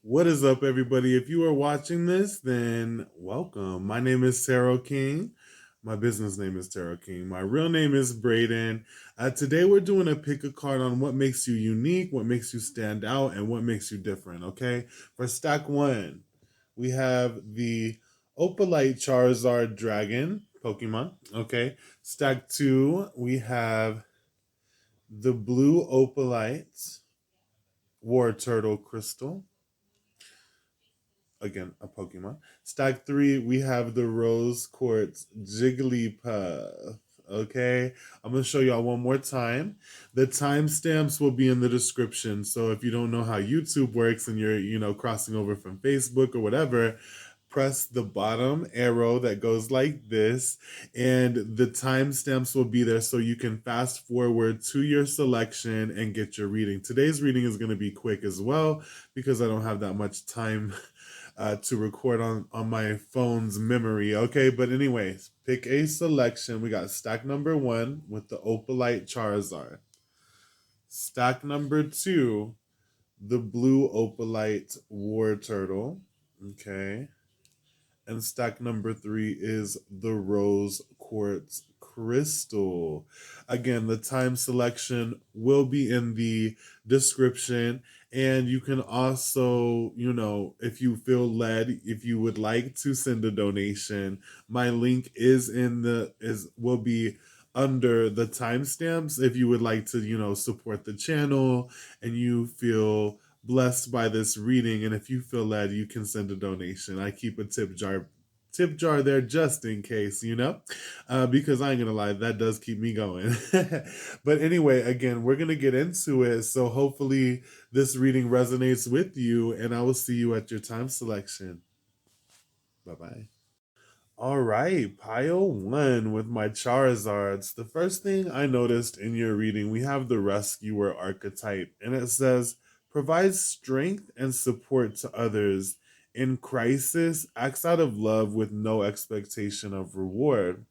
What is up, everybody? If you are watching this, then welcome. My name is Tarot King. My business name is Tarot King. My real name is Braden. Today, we're doing a pick a card on what makes you unique, what makes you stand out, and what makes you different. Okay. For stack one, we have the opalite Charizard Dragon Pokemon. Okay. Stack two, we have the blue opalite Warturtle Crystal, again a Pokemon. Stack three, we have the Rose Quartz Jigglypuff. Okay, I'm gonna show y'all one more time. The timestamps will be in the description. So if you don't know how YouTube works and you're, crossing over from Facebook or whatever, press the bottom arrow that goes like this, and the timestamps will be there so you can fast forward to your selection and get your reading. Today's reading is going to be quick as well because I don't have that much time to record on my phone's memory. Okay, but anyways, pick a selection. We got stack number one with the opalite Charizard. Stack number two, the blue opalite Warturtle. Okay. And stack number three is the rose quartz crystal. Again, the time selection will be in the description. And you can also, if you feel led, if you would like to send a donation, my link will be under the timestamps if you would like to, support the channel and you feel blessed by this reading, and if you feel led, you can send a donation. I keep a tip jar there just in case, because I ain't gonna lie, that does keep me going. But anyway, again, we're gonna get into it, so hopefully this reading resonates with you, and I will see you at your time selection. Bye bye. All right, pile one with my Charizards. The first thing I noticed in your reading, we have the Rescuer archetype, and it says, provides strength and support to others. In crisis, acts out of love with no expectation of reward.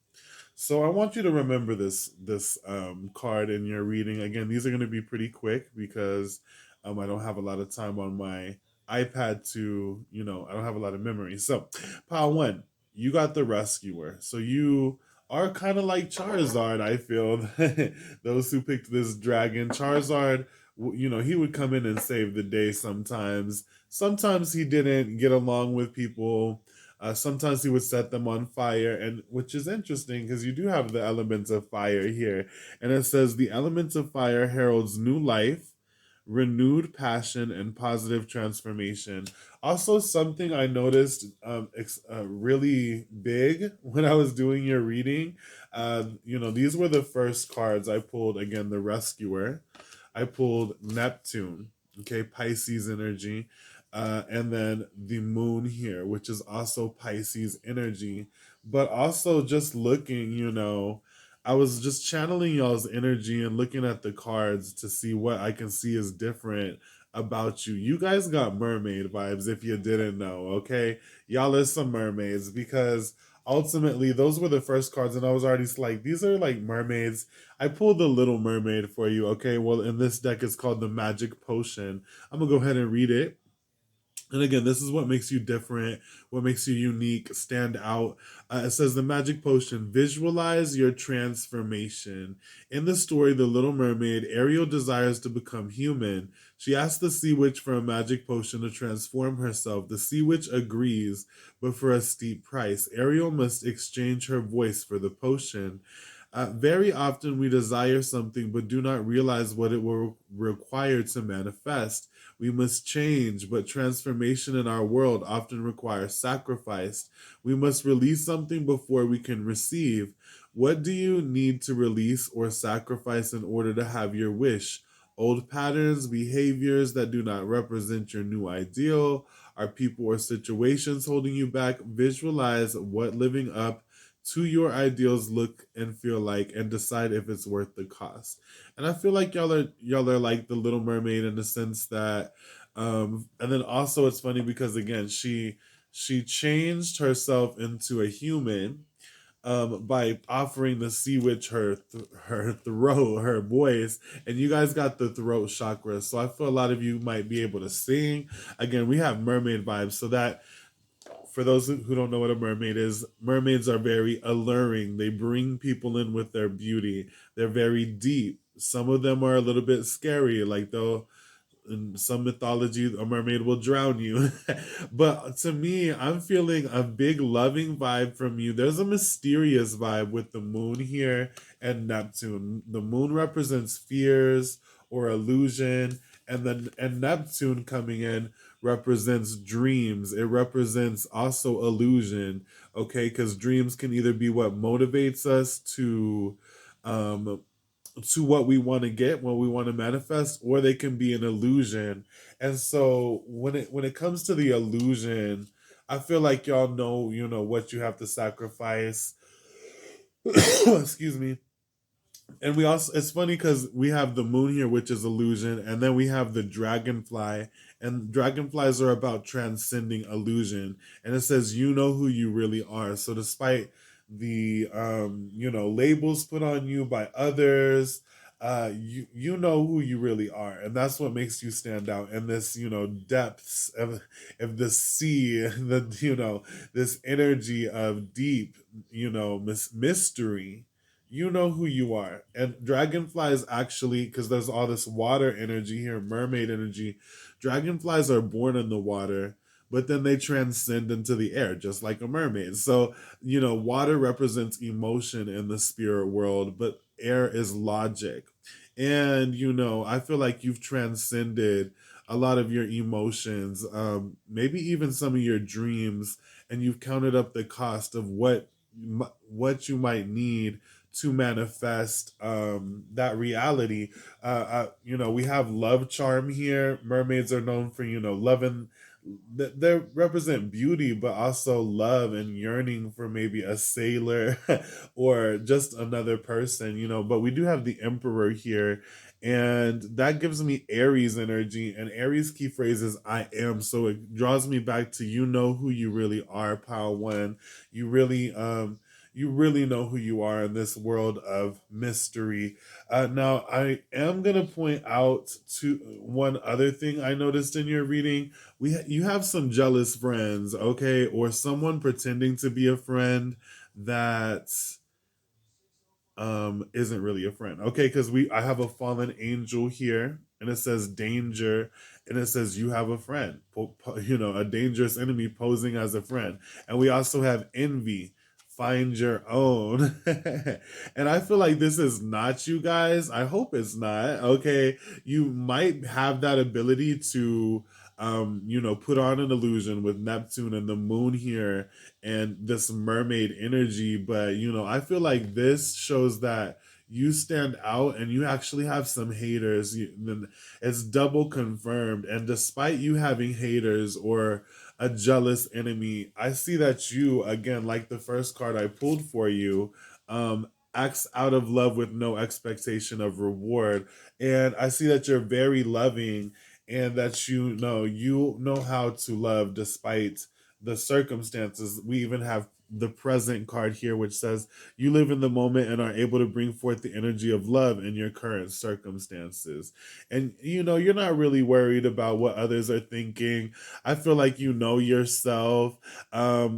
So I want you to remember this card in your reading. Again, these are going to be pretty quick because I don't have a lot of time on my iPad to, I don't have a lot of memory. So, pile one, you got the Rescuer. So you are kind of like Charizard, I feel. Those who picked this dragon, Charizard, he would come in and save the day sometimes. Sometimes he didn't get along with people. Sometimes he would set them on fire, and which is interesting because you do have the elements of fire here. And it says the elements of fire heralds new life, renewed passion, and positive transformation. Also, something I noticed really big when I was doing your reading. These were the first cards I pulled. Again, the Rescuer. I pulled Neptune. Okay, Pisces energy. And then the moon here, which is also Pisces energy. But also just looking, I was just channeling y'all's energy and looking at the cards to see what I can see is different about you. You guys got mermaid vibes if you didn't know, okay? Y'all are some mermaids because ultimately those were the first cards and I was already like, these are like mermaids. I pulled the Little Mermaid for you, okay? Well, in this deck it's called the Magic Potion. I'm gonna go ahead and read it. And again, this is what makes you different, what makes you unique, stand out. It says the magic potion, visualize your transformation. In the story, The Little Mermaid, Ariel desires to become human. She asks the sea witch for a magic potion to transform herself. The sea witch agrees, but for a steep price. Ariel must exchange her voice for the potion. Very often we desire something but do not realize what it will require to manifest. We must change, but transformation in our world often requires sacrifice. We must release something before we can receive. What do you need to release or sacrifice in order to have your wish? Old patterns, behaviors that do not represent your new ideal? Are people or situations holding you back? Visualize what living up to your ideals look and feel like, and decide if it's worth the cost. And I feel like y'all are like the Little Mermaid in the sense that and then also it's funny because again she changed herself into a human, by offering the sea witch her throat, her voice, and you guys got the throat chakra. So I feel a lot of you might be able to sing. Again, we have mermaid vibes, so that for those who don't know what a mermaid is, mermaids are very alluring. They bring people in with their beauty. They're very deep. Some of them are a little bit scary, like they'll in some mythology a mermaid will drown you. But to me, I'm feeling a big loving vibe from you. There's a mysterious vibe with the moon here and Neptune. The moon represents fears or illusion, and Neptune coming in represents dreams. It represents also illusion, okay? Because dreams can either be what motivates us um to what we want to get, what we want to manifest, or they can be an illusion. And so when it comes to the illusion, I feel like y'all know, what you have to sacrifice. Excuse me. And we also, it's funny because we have the moon here, which is illusion, and then we have the dragonfly, and dragonflies are about transcending illusion. And it says you know who you really are. So despite the labels put on you by others, you know who you really are, and that's what makes you stand out in this, depths of the sea, the this energy of deep, mystery. You know who you are. And dragonflies actually, because there's all this water energy here, mermaid energy, dragonflies are born in the water, but then they transcend into the air, just like a mermaid. So, water represents emotion in the spirit world, but air is logic. And, I feel like you've transcended a lot of your emotions, maybe even some of your dreams, and you've counted up the cost of what you might need to manifest that reality. We have love charm here. Mermaids are known for, loving. They represent beauty, but also love and yearning for maybe a sailor or just another person, But we do have the Emperor here, and that gives me Aries energy. And Aries key phrase is I am. So it draws me back to you know who you really are, Power One. You really you really know who you are in this world of mystery. Now, I am going to point out to one other thing I noticed in your reading. You have some jealous friends, okay, or someone pretending to be a friend that isn't really a friend, okay? Because I have a fallen angel here, and it says danger, and it says you have a friend, a dangerous enemy posing as a friend. And we also have envy, find your own. And I feel like this is not you guys. I hope it's not, okay? You might have that ability to put on an illusion with Neptune and the moon here and this mermaid energy. But, I feel like this shows that you stand out and you actually have some haters. It's double confirmed. And despite you having haters or a jealous enemy, I see that you, again, like the first card I pulled for you, acts out of love with no expectation of reward. And I see that you're very loving, and that you know how to love despite the circumstances. We even have the present card here, which says you live in the moment and are able to bring forth the energy of love in your current circumstances. And you're not really worried about what others are thinking. I feel like you know yourself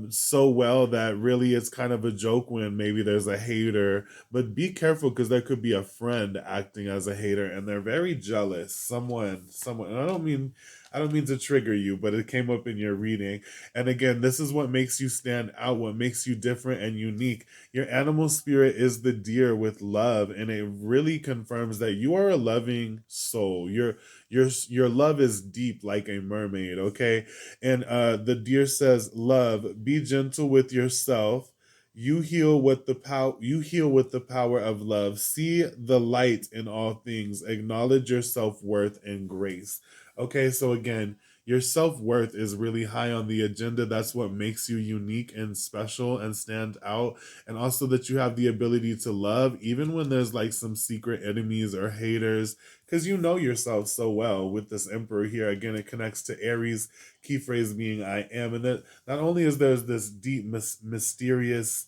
so well that really it's kind of a joke when maybe there's a hater. But be careful, because there could be a friend acting as a hater, and they're very jealous. Someone, and I don't mean to trigger you, but it came up in your reading. And again, this is what makes you stand out, what makes you different and unique. Your animal spirit is the deer with love, and it really confirms that you are a loving soul. Your love is deep like a mermaid, okay? And the deer says, "Love, be gentle with yourself. You heal with the power of love. See the light in all things. Acknowledge your self-worth and grace." Okay, so again, your self-worth is really high on the agenda. That's what makes you unique and special and stand out. And also that you have the ability to love even when there's like some secret enemies or haters, because you know yourself so well. With this Emperor here, again, it connects to Aries, key phrase being I am. And that not only is there's this deep mysterious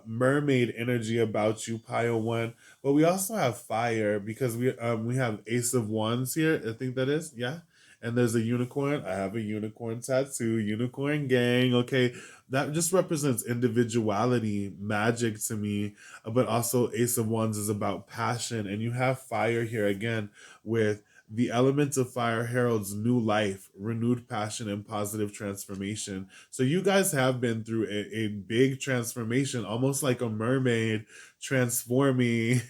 mermaid energy about you, pile one. But we also have fire because we have Ace of Wands here. I think that is, yeah. And there's a unicorn. I have a unicorn tattoo, unicorn gang. Okay, that just represents individuality, magic to me. But also, Ace of Wands is about passion, and you have fire here again with the element of fire heralds new life, renewed passion, and positive transformation. So you guys have been through a big transformation, almost like a mermaid transforming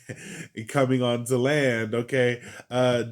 coming onto land. Okay,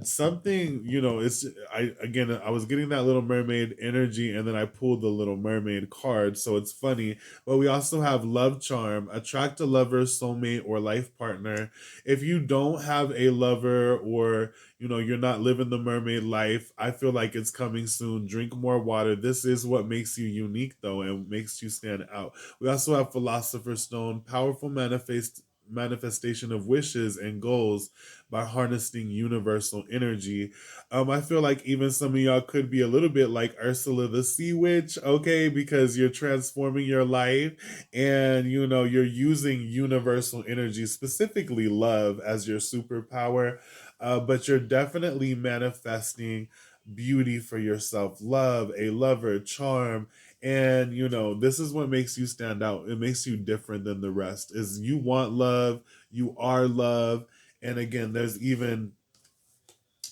something, it's, I was getting that Little Mermaid energy, and then I pulled the Little Mermaid card, so it's funny. But we also have love charm, attract a lover, soulmate, or life partner. If you don't have a lover, or you're not living the mermaid life, I feel like it's coming soon. Drink more water. This is what makes you unique, though, and makes you stand out. We also have Philosopher's Stone, powerful manifestation of wishes and goals by harnessing universal energy. I feel like even some of y'all could be a little bit like Ursula the Sea Witch, okay, because you're transforming your life, and you're using universal energy, specifically love, as your superpower. But you're definitely manifesting beauty for yourself, love, a lover, charm. And this is what makes you stand out. It makes you different than the rest. Is you want love, you are love. And again, there's even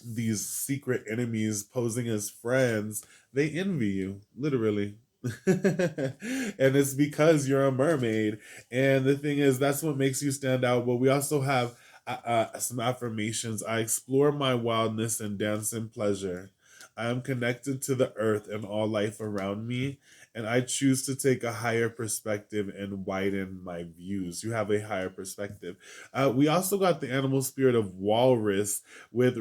these secret enemies posing as friends. They envy you, literally. And it's because you're a mermaid. And the thing is, that's what makes you stand out. But we also have some affirmations. I explore my wildness and dance in pleasure. I am connected to the earth and all life around me, and I choose to take a higher perspective and widen my views. You have a higher perspective. We also got the animal spirit of walrus with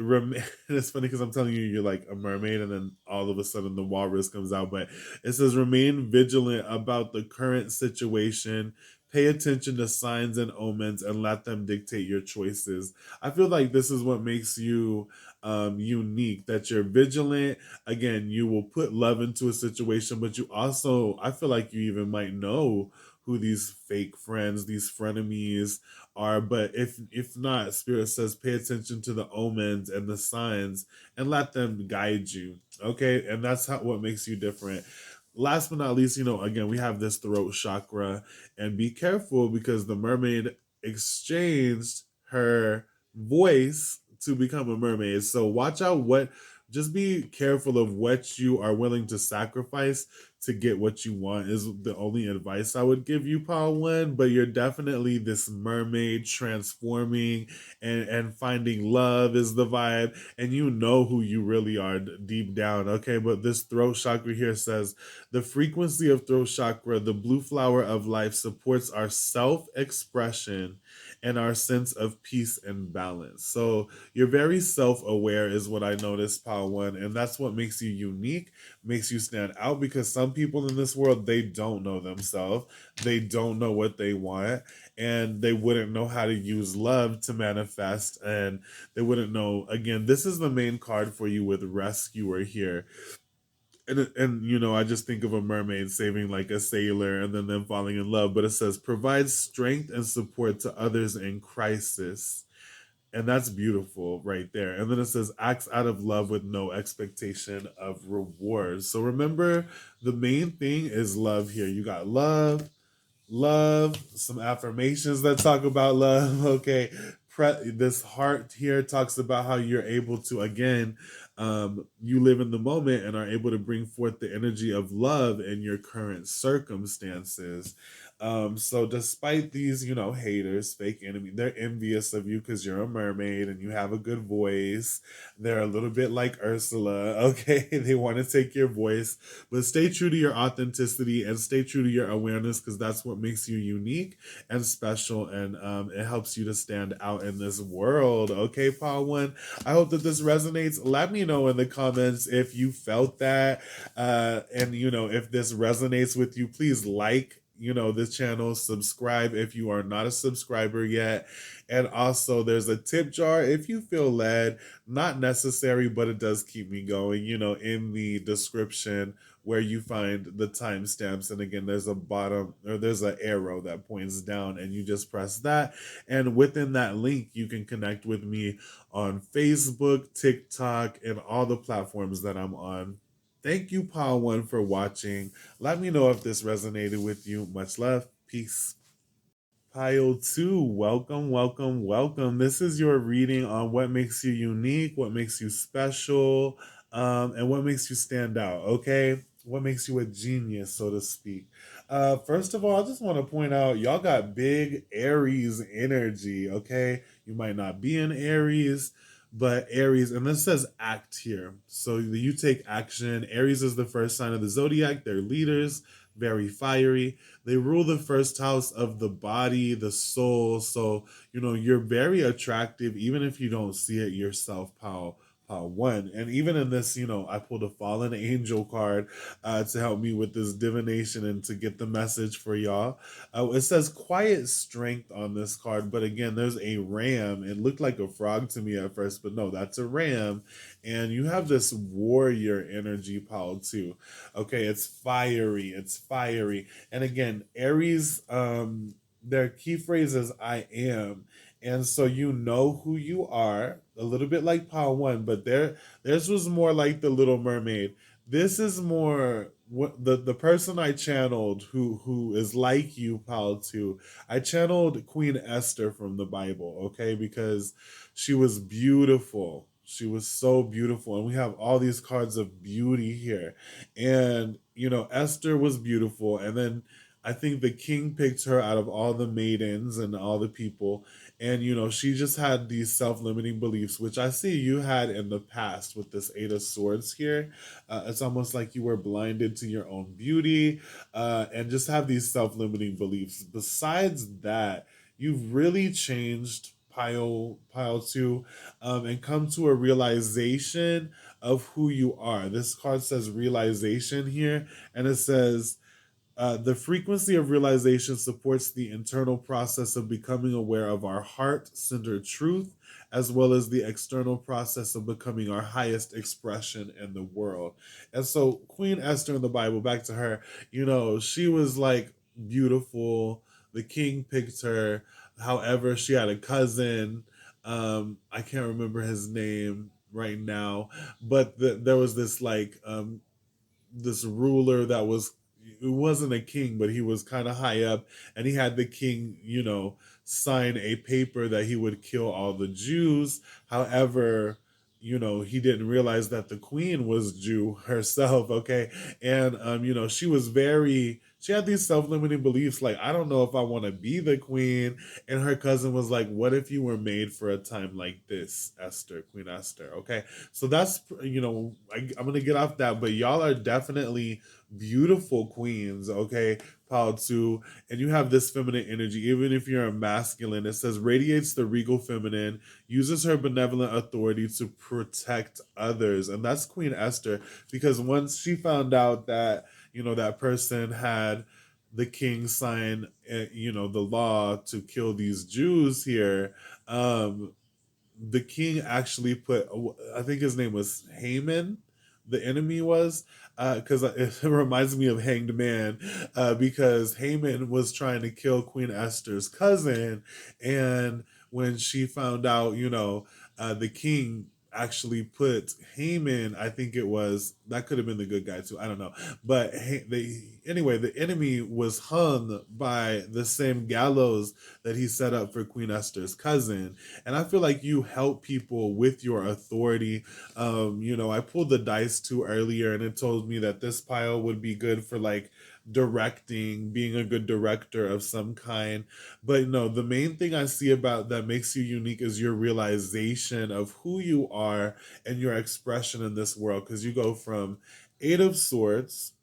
it's funny because I'm telling you, you're like a mermaid, and then all of a sudden the walrus comes out. But it says, remain vigilant about the current situation. Pay attention to signs and omens and let them dictate your choices. I feel like this is what makes you unique, that you're vigilant. Again, you will put love into a situation, but you also, I feel like you even might know who these fake friends, these frenemies are. But if not, Spirit says pay attention to the omens and the signs and let them guide you. Okay, and that's what makes you different. Last but not least, again, we have this throat chakra, and be careful because the mermaid exchanged her voice to become a mermaid. So watch out just be careful of what you are willing to sacrifice to get what you want, is the only advice I would give you, Paul One. But you're definitely this mermaid transforming, and finding love is the vibe, and you know who you really are deep down. Okay, but this throat chakra here says the frequency of throat chakra, the blue flower of life, supports our self-expression and our sense of peace and balance. So you're very self-aware is what I noticed, Paul One, and that's what makes you unique, makes you stand out, because some people in this world, they don't know themselves, they don't know what they want, and they wouldn't know how to use love to manifest, and they wouldn't know. Again, this is the main card for you with Rescuer here. And I just think of a mermaid saving like a sailor and then them falling in love. But it says provides strength and support to others in crisis, and that's beautiful right there. And then it says acts out of love with no expectation of rewards. So remember, the main thing is love here. You got love, some affirmations that talk about love. Okay, this heart here talks about how you're able to, again, you live in the moment and are able to bring forth the energy of love in your current circumstances. So despite these, haters, fake enemy, they're envious of you because you're a mermaid and you have a good voice. They're a little bit like Ursula. Okay, they want to take your voice, but stay true to your authenticity and stay true to your awareness, because that's what makes you unique and special, and it helps you to stand out in this world. Okay, Paul One, I hope that this resonates. Let me know in the comments if you felt that, and if this resonates with you. Please like, this channel, subscribe if you are not a subscriber yet. And also there's a tip jar if you feel led, not necessary, but it does keep me going, in the description where you find the timestamps. And again, there's a bottom, or there's an arrow that points down, and you just press that. And within that link, you can connect with me on Facebook, TikTok, and all the platforms that I'm on. Thank you, Pile One, for watching. Let me know if this resonated with you. Much love. Peace. Pile 2, welcome, welcome, welcome. This is your reading on what makes you unique, what makes you special, and what makes you stand out, okay? What makes you a genius, so to speak. First of all, I just want to point out y'all got big Aries energy, okay? You might not be in Aries, but Aries, and this says act here. So you take action. Aries is the first sign of the zodiac. They're leaders, very fiery. They rule the first house of the body, the soul. So, you're very attractive, even if you don't see it yourself, Pal. One. And even in this, I pulled a fallen angel card to help me with this divination and to get the message for y'all. It says quiet strength on this card, but again, there's a ram. It looked like a frog to me at first, but no, that's a ram. And you have this warrior energy, Paul, too. Okay, it's fiery. It's fiery. And again, Aries, their key phrase is I am. And so you know who you are, a little bit like Paul One, but theirs was more like the Little Mermaid. This is more what the person I channeled who is like you, Paul Two. I channeled Queen Esther from the Bible, okay, because she was beautiful. She was so beautiful, and we have all these cards of beauty here. And Esther was beautiful, and then I think the king picked her out of all the maidens and all the people. And, she just had these self limiting beliefs, which I see you had in the past with this Eight of Swords here. It's almost like you were blinded to your own beauty and just have these self limiting beliefs. Besides that, you've really changed pile 2 and come to a realization of who you are. This card says realization here, and it says the frequency of realization supports the internal process of becoming aware of our heart-centered truth, as well as the external process of becoming our highest expression in the world. And so Queen Esther in the Bible, back to her, she was like beautiful. The king picked her. However, she had a cousin. I can't remember his name right now, but there was this this ruler that was, it wasn't a king, but he was kind of high up, and he had the king, sign a paper that he would kill all the Jews. However, he didn't realize that the queen was Jew herself, okay? And she had these self-limiting beliefs like, I don't know if I want to be the queen. And her cousin was like, what if you were made for a time like this, Esther, Queen Esther, okay? So that's, I'm gonna get off that, but y'all are definitely beautiful queens, okay? Pile 2, and you have this feminine energy. Even if you're a masculine, it says radiates the regal feminine, uses her benevolent authority to protect others. And that's Queen Esther, because once she found out that that person had the king sign the law to kill these Jews here, the king actually put, I think his name was Haman, the enemy was, because it reminds me of Hanged Man, because Haman was trying to kill Queen Esther's cousin. And when she found out, the king actually put Haman, I think it was, that could have been the good guy too, I don't know, but anyway, the enemy was hung by the same gallows that he set up for Queen Esther's cousin. And I feel like you help people with your authority. I pulled the dice too earlier, and it told me that this pile would be good for like directing, being a good director of some kind. But no, the main thing I see about that makes you unique is your realization of who you are and your expression in this world. Because you go from Eight of Swords,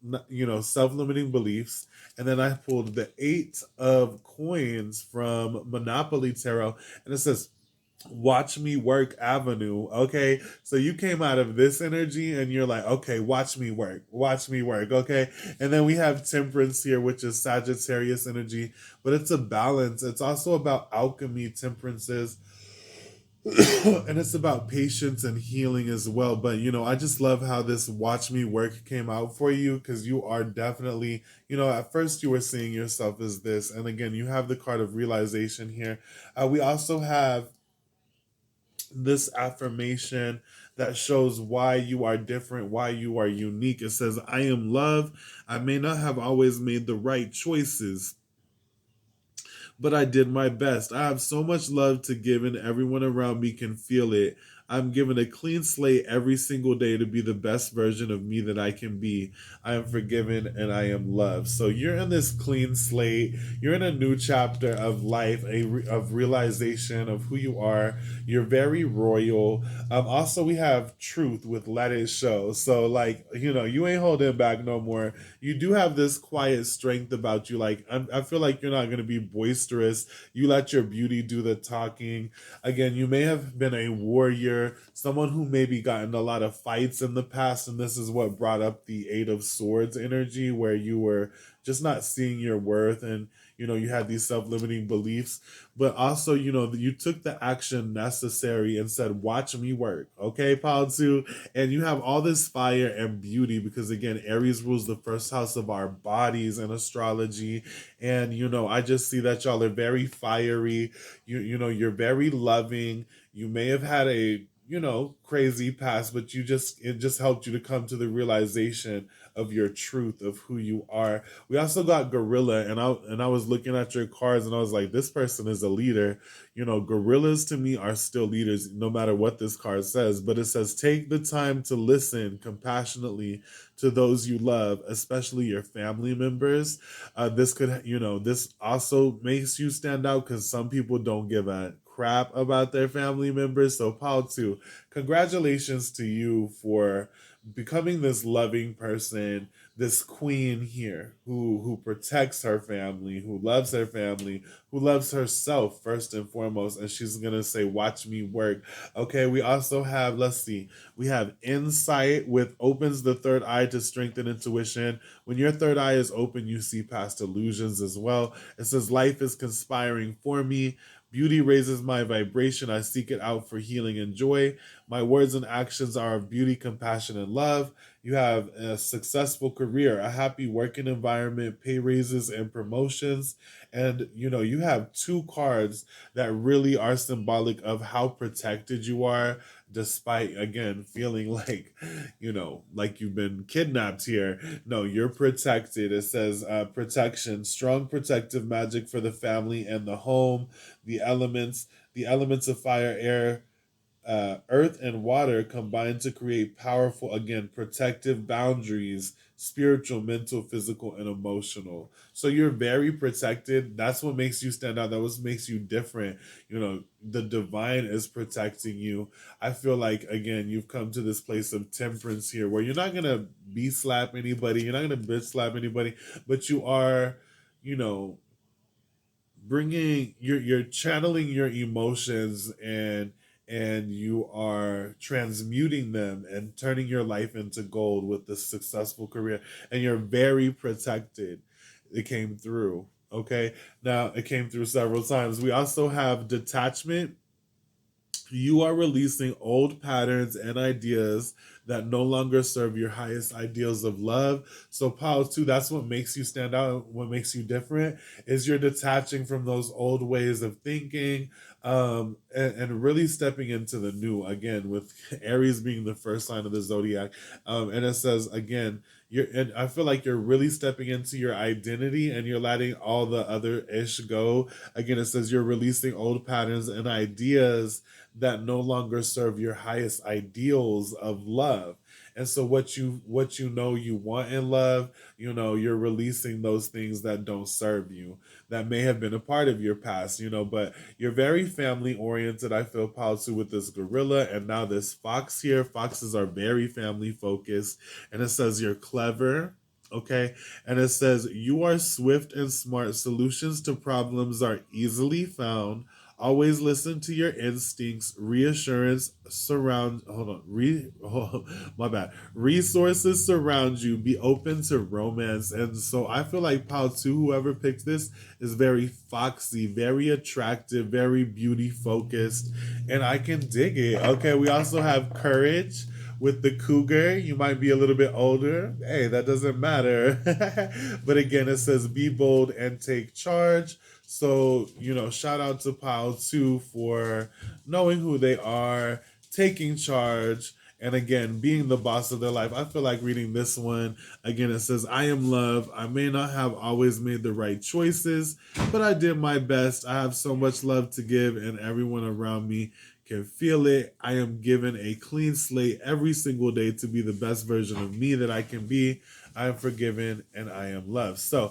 self-limiting beliefs, and then I pulled the Eight of Coins from Monopoly Tarot, and it says watch me work avenue. Okay, so you came out of this energy and you're like, okay, watch me work. Okay, and then we have temperance here, which is Sagittarius energy, but it's a balance. It's also about alchemy. Temperances and it's about patience and healing as well. But I just love how this watch me work came out for you, because you are definitely, at first you were seeing yourself as this, and again you have the card of realization here. We also have this affirmation that shows why you are different, why you are unique. It says, I am love. I may not have always made the right choices, but I did my best. I have so much love to give, and everyone around me can feel it. I'm given a clean slate every single day to be the best version of me that I can be. I am forgiven and I am loved. So you're in this clean slate. You're in a new chapter of life, of realization of who you are. You're very royal. Also, we have truth with let it show. So, like, you ain't holding back no more. You do have this quiet strength about you. Like, I feel like you're not going to be boisterous. You let your beauty do the talking. Again, you may have been a warrior, someone who maybe gotten a lot of fights in the past, and this is what brought up the Eight of Swords energy, where you were just not seeing your worth, and you had these self-limiting beliefs. But also, you took the action necessary and said, watch me work. Okay, Paul, too. And you have all this fire and beauty, because again, Aries rules the first house of our bodies in astrology. And I just see that y'all are very fiery. You're very loving. You may have had a crazy past, but it just helped you to come to the realization of your truth, of who you are. We also got gorilla, and I was looking at your cards and I was like, this person is a leader. Gorillas to me are still leaders no matter what this card says, but it says, take the time to listen compassionately to those you love, especially your family members. This could, this also makes you stand out, because some people don't give a crap about their family members. So, Paul, too, congratulations to you for becoming this loving person, this queen here who protects her family, who loves her family, who loves herself first and foremost, and she's gonna say, watch me work. Okay, we also have, let's see, we have insight, with opens the third eye to strengthen intuition. When your third eye is open, you see past illusions as well. It says, life is conspiring for me. Beauty raises my vibration. I seek it out for healing and joy. My words and actions are of beauty, compassion, and love. You have a successful career, a happy working environment, pay raises, and promotions. And you have two cards that really are symbolic of how protected you are, despite, again, feeling like like you've been kidnapped here. No, you're protected. It says, protection, strong protective magic for the family and the home. The elements of fire, air, earth, and water combine to create powerful, again, protective boundaries: spiritual, mental, physical, and emotional. So you're very protected. That's what makes you stand out. That what makes you different. The divine is protecting you. I feel like, again, you've come to this place of temperance here, where you're not gonna be slap anybody, you're not gonna bitch slap anybody, but you are, you know bringing, you're channeling your emotions, and you are transmuting them and turning your life into gold with this successful career, and you're very protected. It came through. Okay, now it came through several times. We also have detachment. You are releasing old patterns and ideas that no longer serve your highest ideals of love. So, Paul, too, that's what makes you stand out. What makes you different is you're detaching from those old ways of thinking, and really stepping into the new. Again, with Aries being the first sign of the zodiac, and it says, again, and I feel like you're really stepping into your identity, and you're letting all the other ish go. Again, it says you're releasing old patterns and ideas that no longer serve your highest ideals of love. And so what you want in love, you're releasing those things that don't serve you, that may have been a part of your past, but you're very family oriented. I feel Palsu with this gorilla and now this fox here. Foxes are very family focused. And it says you're clever. Okay. And it says you are swift and smart. Solutions to problems are easily found. Always listen to your instincts. Reassurance surround. Hold on. My bad. Resources surround you. Be open to romance. And so I feel like Pal 2, whoever picked this, is very foxy, very attractive, very beauty focused. And I can dig it. Okay, we also have courage with the cougar. You might be a little bit older. Hey, that doesn't matter. But again, it says be bold and take charge. So, shout out to Pile 2 for knowing who they are, taking charge, and again, being the boss of their life. I feel like reading this one. Again, it says, I am love. I may not have always made the right choices, but I did my best. I have so much love to give, and everyone around me can feel it. I am given a clean slate every single day to be the best version of me that I can be. I am forgiven and I am loved. So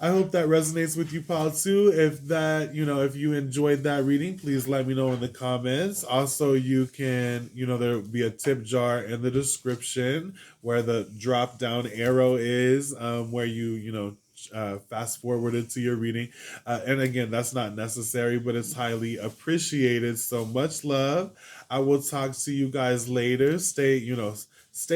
I hope that resonates with you, Paul, too. If you enjoyed that reading, please let me know in the comments. Also, you can, there'll be a tip jar in the description where the drop down arrow is, where fast forwarded to your reading. And again, that's not necessary, but it's highly appreciated. So much love. I will talk to you guys later. Stay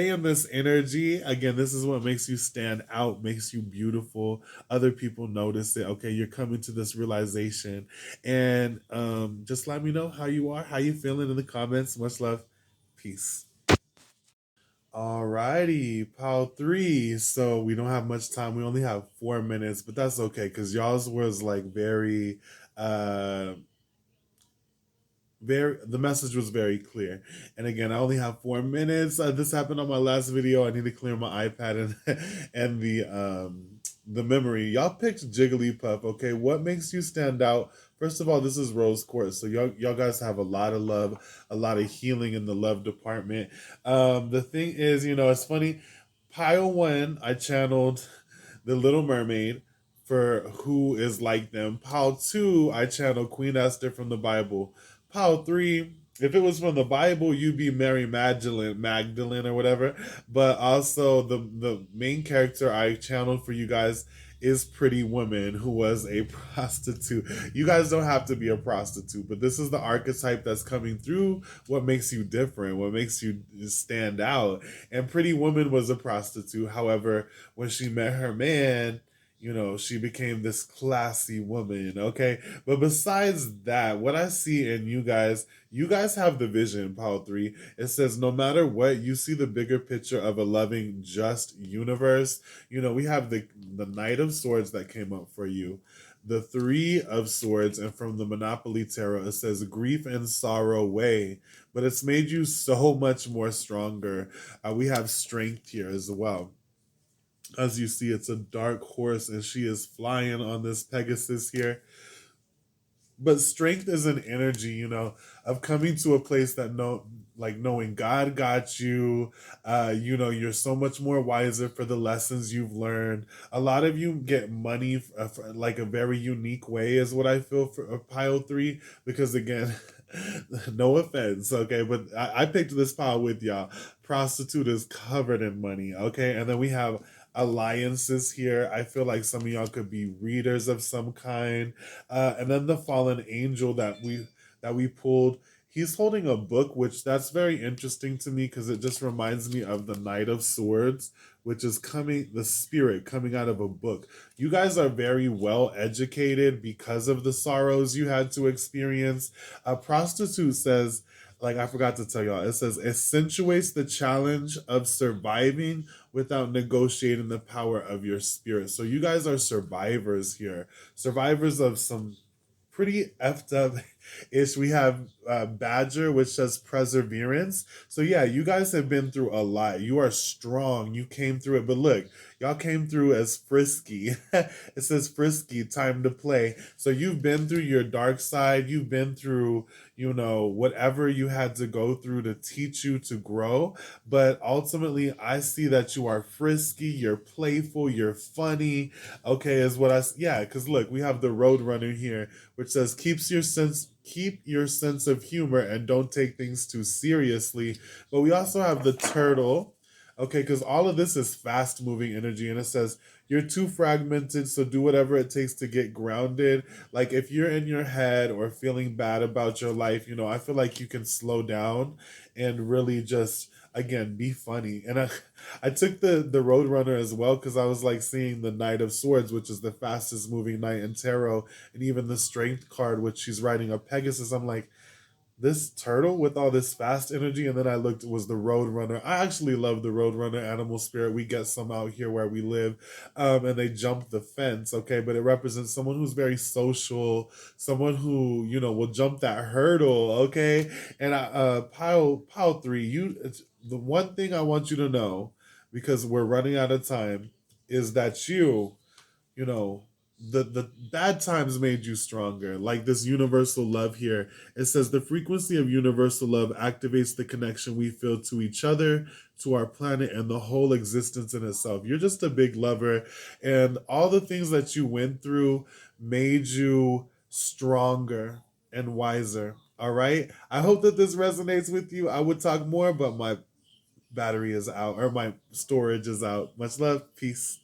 in this energy. Again, this is what makes you stand out, makes you beautiful. Other people notice it. Okay, you're coming to this realization. And just let me know how you are, how you feeling in the comments. Much love. Peace. Alrighty, Pile 3. So we don't have much time. We only have 4 minutes, but that's okay because y'all's was like uh the message was very clear. And again, I only have 4 minutes. This happened on my last video. I need to clear my iPad and and the memory. Y'all picked Jigglypuff. Okay, what makes you stand out? First of all, this is Rose Quartz, so y'all guys have a lot of love, a lot of healing in the love department. The thing is, it's funny. Pile 1, I channeled the Little Mermaid for who is like them. Pile 2, I channeled Queen Esther from the Bible. Pile 3, if it was from the Bible, you'd be Mary Magdalene or whatever. But also the main character I channeled for you guys is Pretty Woman, who was a prostitute. You guys don't have to be a prostitute, but this is the archetype that's coming through. What makes you different? What makes you stand out? And Pretty Woman was a prostitute. However, when she met her man, she became this classy woman, okay? But besides that, what I see in you guys have the vision, Power 3. It says, no matter what, you see the bigger picture of a loving, just universe. We have the Knight of Swords that came up for you, the Three of Swords, and from the Monopoly Tarot, it says, grief and sorrow weigh, but it's made you so much more stronger. We have strength here as well. As you see, it's a dark horse and she is flying on this Pegasus here. But strength is an energy, of coming to a place that knowing God got you. You're so much more wiser for the lessons you've learned. A lot of you get money for, like a very unique way, is what I feel for Pile 3. Because again, no offense, okay, but I picked this pile with y'all. Prostitute is covered in money, okay, and then we have alliances here. I feel like some of y'all could be readers of some kind. And then the fallen angel that we pulled, he's holding a book, which that's very interesting to me because it just reminds me of the Knight of Swords, which is the spirit coming out of a book. You guys are very well educated because of the sorrows you had to experience. A prostitute says, like I forgot to tell y'all, it says accentuates the challenge of surviving without negotiating the power of your spirit. So you guys are survivors here, survivors of some pretty effed up ish. We have Badger, which says perseverance. So yeah, you guys have been through a lot. You are strong. You came through it. But look, y'all came through as frisky. It says frisky, time to play. So you've been through your dark side. You've been through, whatever you had to go through to teach you to grow. But ultimately, I see that you are frisky, you're playful, you're funny. Okay, is what yeah, because look, we have the Roadrunner here, which says keep your sense of humor and don't take things too seriously. But we also have the turtle. Okay, because all of this is fast moving energy, and it says you're too fragmented, so do whatever it takes to get grounded. Like if you're in your head or feeling bad about your life, I feel like you can slow down and really just again be funny. And I took the Roadrunner as well because I was like seeing the Knight of Swords, which is the fastest moving knight in tarot, and even the Strength card, which she's riding a Pegasus. I'm like, this turtle with all this fast energy. And then I looked, it was the Roadrunner. I actually love the Roadrunner animal spirit. We get some out here where we live, and they jump the fence. Okay, but it represents someone who's very social, someone who will jump that hurdle. Okay, and pile three. The one thing I want you to know, because we're running out of time, is that you know the bad times made you stronger. Like this universal love here, it says the frequency of universal love activates the connection we feel to each other, to our planet, and the whole existence in itself. You're just a big lover, and all the things that you went through made you stronger and wiser. All right, I hope that this resonates with you. I would talk more, but my battery is out, or my storage is out. Much love, peace.